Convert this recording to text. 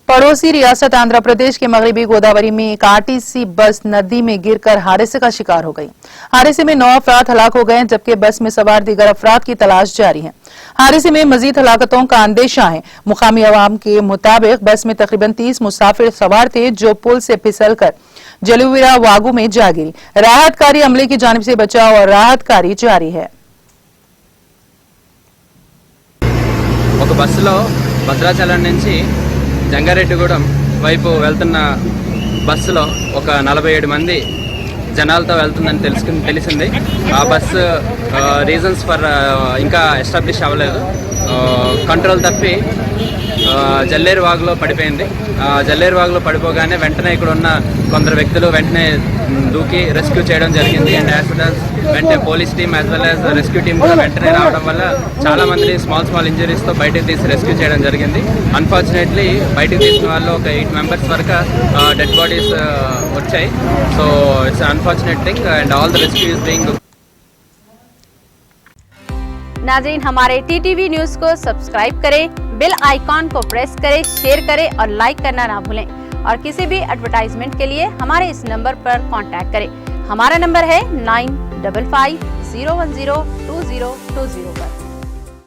पड़ोसी रियासत आंध्र प्रदेश के मगरबी गोदावरी में एक आरटीसी बस नदी में गिरकर हादसे का शिकार हो गई। हादसे में 9 अफराद हलाक हो गए, जबकि बस में सवार दीगर अफराद की तलाश जारी है। हादसे में मजीद हलाकतों का अंदेशा है। मुकामी अवाम के मुताबिक बस में तकरीबन 30 मुसाफिर सवार थे, जो पुल से फिसलकर जलुविरा वागू में जा गिरी। राहत कार्य अमले की जानिब से बचाव और राहत कार्य जारी है। ఒక బస్సులో భద్రాచలం నుంచి జంగారెడ్డిగూడెం వైపు వెళ్తున్న బస్సులో ఒక 47 మంది జనాలతో వెళ్తుందని తెలిసింది. ఆ బస్సు రీజన్స్ ఫర్ ఇంకా ఎస్టాబ్లిష్ అవ్వలేదు. కంట్రోల్ తప్పి జల్లేరు వాగులో పడిపోయింది. జల్లేరు వాగులో పడిపోగానే వెంటనే ఇక్కడ ఉన్న కొందరు వ్యక్తులు వెంటనే దూకి రెస్క్యూ చేయడం జరిగింది. అండ్ యాజ్ వెల్ యాజ్ వెంటనే police team as well as rescue team కూడా వెంటనే రావడం వల్ల చాలా మంది స్మాల్ ఇంజరీస్తో బయటకు తీసి రెస్క్యూ చేయడం జరిగింది. అన్ఫార్చునేట్లీ బయటకు తీసిన వాళ్ళు ఒక 8 మెంబర్స్ వరకు డెడ్ బాడీస్ వచ్చాయి. So it's unfortunate thing and all the rescue is being. नाज़रीन, हमारे टीटीवी न्यूज़ को सब्सक्राइब करें, बेल आइकॉन को प्रेस करें, शेयर करें और लाइक करना ना भूलें। और किसी भी एडवर्टाइजमेंट के लिए हमारे इस नंबर पर कांटेक्ट करें। हमारा नंबर है 9550102020 पर।